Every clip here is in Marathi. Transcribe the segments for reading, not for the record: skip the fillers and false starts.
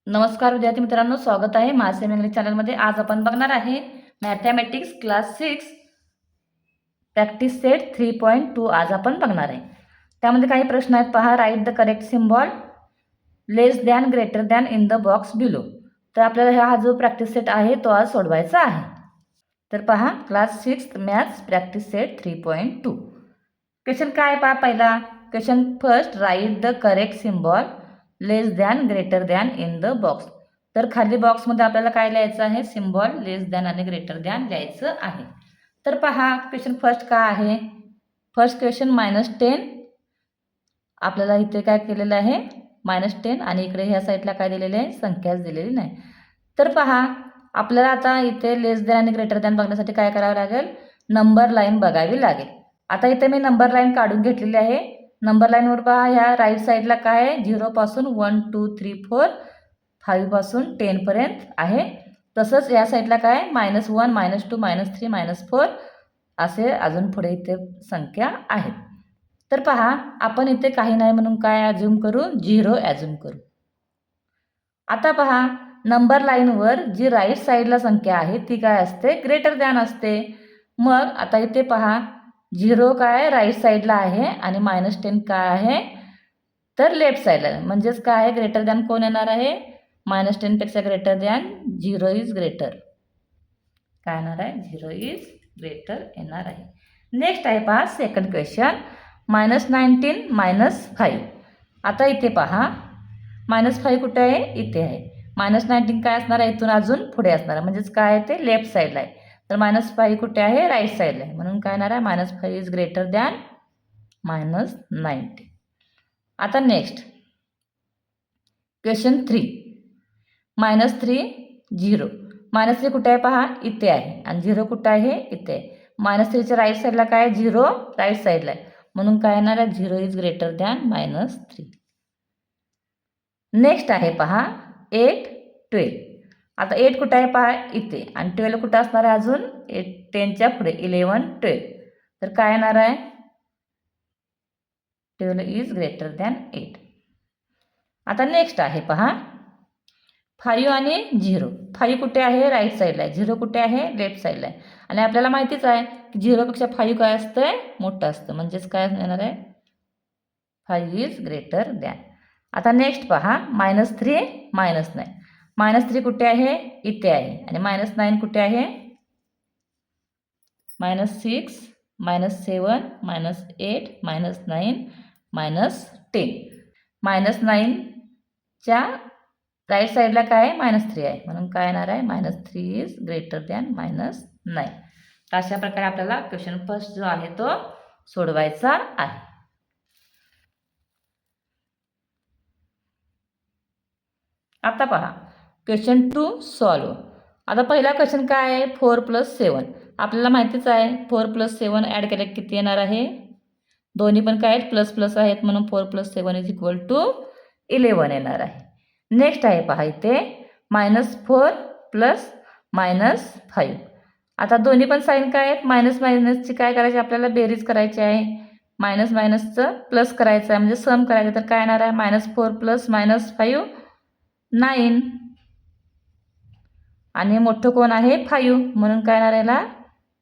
नमस्कार विद्यार्थी मित्रांनो, स्वागत आहे माझे इंग्लिश चॅनलमध्ये। आज आपण बघणार आहे मॅथमॅटिक्स क्लास 6 प्रॅक्टिस सेट 3.2 आज आपण बघणार आहे। त्यामध्ये काही प्रश्न आहेत पहा। Write the correct symbol less than greater than in the box below. तर आपल्याला हा जो प्रॅक्टिस सेट आहे तो आज सोडवायचा आहे। तर पहा, class 6 maths practice set 3.2 question काय पहा। पहिला question first, write the correct symbol less than greater than in the box. तर खाली बॉक्समध्ये आपल्याला काय लिहायचं आहे, सिम्बॉल लेस दॅन आणि ग्रेटर दॅन लिहायचं आहे। तर पहा क्वेश्चन फर्स्ट काय आहे। फर्स्ट क्वेश्चन -10 आपल्याला इथे काय केलेलं आहे, -10 आणि इकडे ह्या साईडला काय दिलेले आहे, संख्याच दिलेली नाही। तर पहा आपल्याला आता इथे लेस दॅन आणि ग्रेटर दॅन बघण्यासाठी काय करावं लागेल, नंबर लाईन बघावी लागेल। आता इथे मी नंबर लाईन काढून घेतलेली आहे। नंबर लाईनवर पहा, ह्या राईट साईडला काय आहे, 0 पासून 1 2 3 4 5 पासून 10 पर्यंत आहे। तसंच या साईडला काय, -1 -2 -3 -4 असे अजून पुढे इथे संख्या आहेत। तर पहा आपण इथे काही नाही म्हणून काय ॲज्युम करू, 0 ॲज्युम करू। आता पहा नंबर लाईनवर जी राईट साईडला संख्या आहे ती काय असते, ग्रेटर दॅन असते। मग आता इथे पहा 0 काय राईट साईडला आहे आणि -10 काय आहे, तर लेफ्ट साईडला। म्हणजेच काय आहे, ग्रेटर दॅन कोण येणार आहे, -10 पेक्षा ग्रेटर दॅन 0 इज ग्रेटर। काय येणार आहे, 0 इज ग्रेटर येणार आहे। नेक्स्ट आहे पहा सेकंड क्वेश्चन, -19 -5। आता इथे पहा -5 कुठे आहे, इथे आहे। -19 काय असणार आहे, इथून अजून पुढे असणार आहे, म्हणजेच काय आहे ते लेफ्ट साईडला आहे। तर -5 कुठे आहे, राईट साईडला आहे, म्हणून काय येणार आहे, -5 इज ग्रेटर दॅन -19। आता नेक्स्ट क्वेश्चन 3, -3 0। -3 कुठे आहे पहा, इथे आहे आणि 0 कुठे आहे, इथे आहे। -3च्या राईट साईडला काय, 0 राईट साईडला आहे, म्हणून काय येणार आहे, 0 इज ग्रेटर दॅन -3। नेक्स्ट आहे पहा 8 12। आता 8 कुठे आहे पहा, इथे, आणि 12 कुठं असणार आहे, अजून 10च्या पुढे 11 12। तर काय येणार आहे, 12 इज ग्रेटर दॅन 8। आता नेक्स्ट आहे पहा 5 आणि 0। 5 कुठे आहे, राईट साईडला आहे, 0 कुठे आहे, लेफ्ट साईडला आहे। आणि आपल्याला माहितीच आहे की 0 पेक्षा 5 काय असतं, मोठं असतं, म्हणजेच काय येणार आहे, 5 इज ग्रेटर दॅन। आता नेक्स्ट पहा -3 -9। -3 कुठे आहे, इथे आहे, आणि -9 कुठे आहे, -6 -7 -8 -9 -10। -9च्या राईट साईडला काय आहे, -3 आहे, म्हणून काय येणार आहे, -3 इज ग्रेटर दॅन -9। अशा प्रकारे आपल्याला क्वेश्चन फर्स्ट जो आहे तो सोडवायचा आहे। आता पहा क्वेश्चन 2 सॉल्व। आता पहिला क्वेश्चन काय आहे, 4 + 7। आपल्याला माहितीच आहे 4 + 7 ॲड केले किती येणार आहे, दोन्ही पण काय आहेत, प्लस प्लस आहेत, म्हणून 4 + 7 = 11 येणार आहे। नेक्स्ट आहे पहा इथे -4 + -5। आता दोन्ही पण साईन काय आहेत, मायनस मायनसची काय करायची, आपल्याला बेरीज करायची आहे। मायनस मायनसचं प्लस करायचं आहे, म्हणजे सम करायचं। तर काय येणार आहे, -4 + -5 9, आणि मोठं कोण आहे, 5, म्हणून काय येणार याला,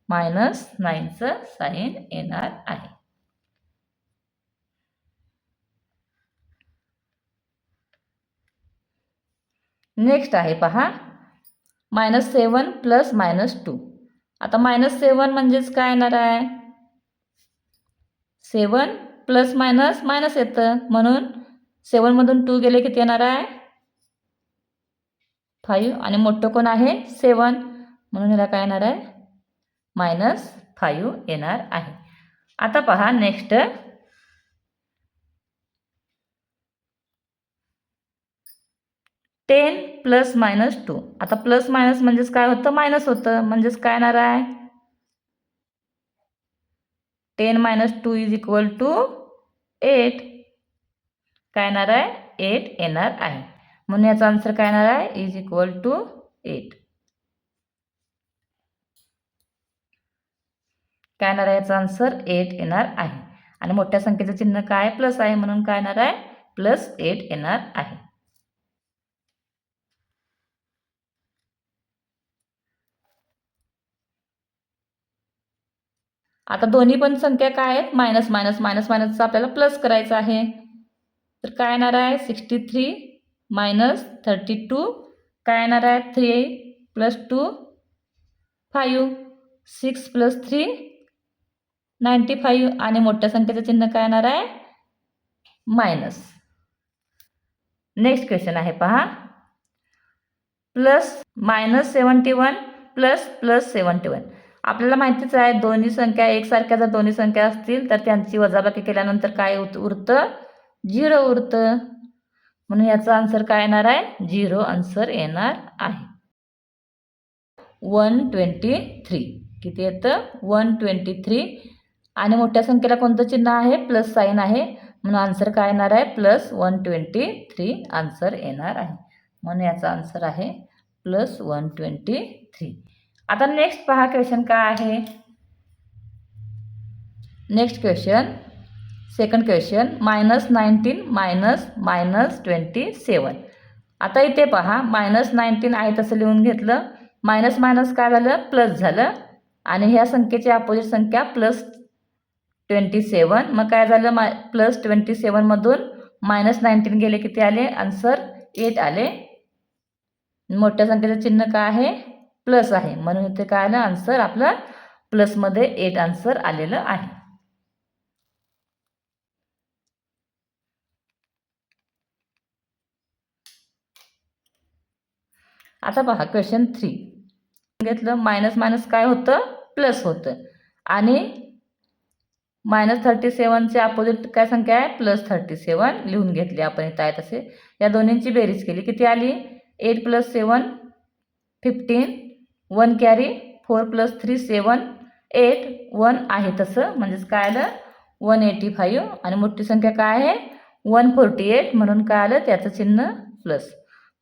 -9चं साईन येणार आहे। नेक्स्ट आहे पहा -7 + -2। आता -7 म्हणजेच काय येणार आहे, 7 प्लस मायनस मायनस येतं, म्हणून 7 मधून 2 गेले किती येणार आहे, 5, आणि मोठं कोण आहे, 7, म्हणून याला काय येणार आहे, -5 येणार आहे। आता पहा नेक्स्ट 10 + -2। आता प्लस मायनस म्हणजेच काय होतं, मायनस होतं, म्हणजेच काय येणार आहे, 10 - 2 = 8। काय येणार आहे, 8 येणार आहे, म्हणून याचा आन्सर काय येणार आहे, =8। काय येणार आहे, याचा आन्सर 8 येणार आहे, आणि मोठ्या संख्येचं चिन्ह काय, प्लस आहे, म्हणून काय येणार आहे, +8 येणार आहे। आता दोन्ही पण संख्या काय आहेत, मायनस मायनस मायनस मायनसचा आपल्याला प्लस करायचं आहे. तर काय येणार आहे 63 मायनस 32, काय येणार आहे 3 प्लस 2 5, 6 प्लस 3 95 आणि मोठ्या संख्येचं चिन्ह काय येणार आहे मायनस. नेक्स्ट क्वेश्चन आहे पहा, प्लस -71 प्लस प्लस 71. आपल्याला माहितीच आहे दोन्ही संख्या एकसारख्या जर दोन्ही संख्या असतील तर त्यांची वजाबाकी केल्यानंतर काय उरतं 0 उरतं, म्हणून याचा आन्सर काय येणार आहे 0 आन्सर येणार आहे. 123 किती येतं 123 आणि मोठ्या संख्येला कोणतं चिन्ह आहे प्लस साइन आहे, म्हणून आन्सर काय येणार आहे प्लस 123 आन्सर येणार आहे. म्हणून याचा आन्सर आहे प्लस 123. आता नेक्स्ट पहा क्वेश्चन काय आहे. Next question second question -19 -27. आता इथे पहा -19 आहे तसं लिहून घेतलं, मायनस मायनस काय झालं प्लस झालं आणि ह्या संख्येची अपोजिट संख्या +27. मग काय झालं +27 मधून -19 गेले किती आले आन्सर 8 आले. मोठ्या संख्येचं चिन्ह काय आहे प्लस आहे, म्हणून इथे काय आलं आन्सर आपलं प्लसमध्ये 8 आन्सर आलेलं आहे. आता पहा क्वेश्चन 3 घेतलं, मायनस मायनस काय होतं प्लस होतं आणि -37चे अपोजिट काय संख्या आहे +37 लिहून घेतली आपण इथं आहे तसे. या दोन्हींची बेरीज केली किती आली 8 + 7 15, 1 कॅरी 4 + 3 7 8, 1 आहे तसं म्हणजेच काय आलं 185 आणि मोठी संख्या काय आहे 148 म्हणून काय आलं त्याचं चिन्ह प्लस,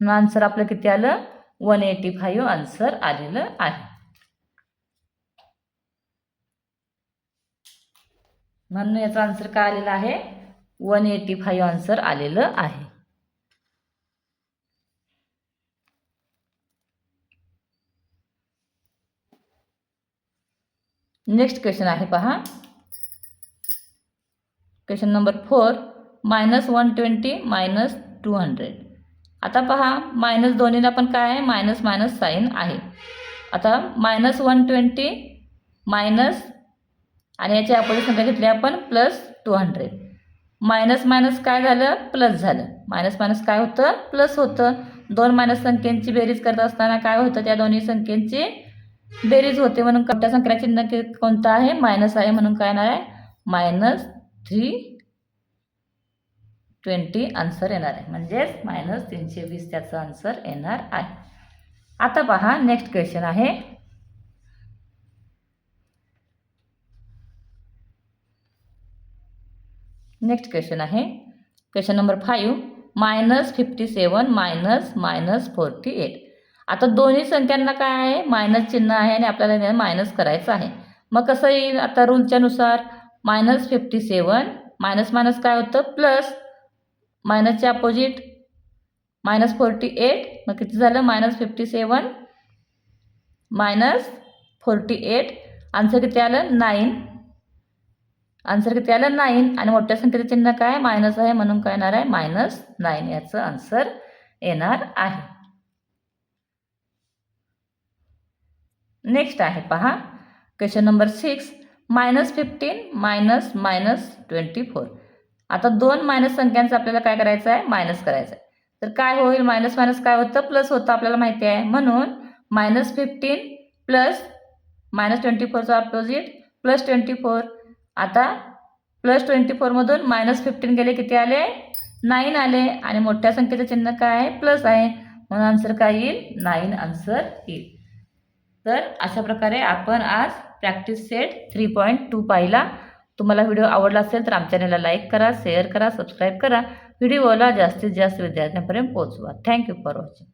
म्हणून आन्सर आपलं किती आलं 185 आन्सर आलेलं आहे. म्हणून याचा आन्सर काय आलेला आहे 185 आन्सर आलेलं आहे. नेक्स्ट क्वेश्चन आहे पहा क्वेश्चन नंबर 4 -120 -200. आता पहा मायनस दोन्हीला पण काय आहे मायनस मायनस साईन आहे. आता -120 मायनस आणि याची अपोजिट संख्या घेतली आपण +200. मायनस मायनस काय झालं प्लस झालं, मायनस मायनस काय होतं प्लस होतं. दोन मायनस संख्यांची बेरीज करत असताना काय होतं त्या दोन्ही संख्यांची बेरीज होते, म्हणून मोठ्या संख्या चिन्ह कोणतं आहे मायनस आहे, म्हणून काय येणार आहे -320 आन्सर येणार आहे, म्हणजेच -320 त्याचं आन्सर येणार आहे. आता पहा नेक्स्ट क्वेश्चन आहे नेक्स्ट क्वेश्चन आहे क्वेश्चन नंबर 5 -57 -48. आता दोन्ही संख्यांना काय आहे मायनस चिन्ह आहे आणि आपल्याला मायनस करायचं आहे. मग कसं येईल आता रूलच्या नुसार -57 मायनस मायनस काय होतं प्लस, मायनसचे अपोजिट -48 मग किती झालं -57 -48 आन्सर किती आलं 9. आन्सर किती आलं 9 आणि मोठ्या संख्येचं चिन्ह काय मायनस आहे म्हणून काय येणार आहे -9 याचं आन्सर येणार आहे. नेक्स्ट आहे पहा क्वेश्चन नंबर 6 -15 -24. आता दोन मायनस संख्यांचं आपल्याला काय करायचं आहे मायनस करायचं आहे. तर काय होईल मायनस मायनस काय होतं प्लस होतं आपल्याला माहिती आहे, म्हणून -15 प्लस -24चं अपोजिट +24. आता +24 मधून -15 गेले किती आले 9 आले आणि मोठ्या संख्येचं चिन्ह काय आहे प्लस आहे, म्हणून आन्सर काय येईल 9 आन्सर येईल. तर अशा प्रकारे आपण आज प्रॅक्टिस सेट 3.2 पाहिला. तुम्हाला व्हिडिओ आवडला असेल तर आमच्या चॅनलला लाईक करा, शेअर करा, सबस्क्राईब करा. व्हिडिओला जास्तीत जास्त विद्यार्थ्यांपर्यंत पोहोचवा. Thank you for watching.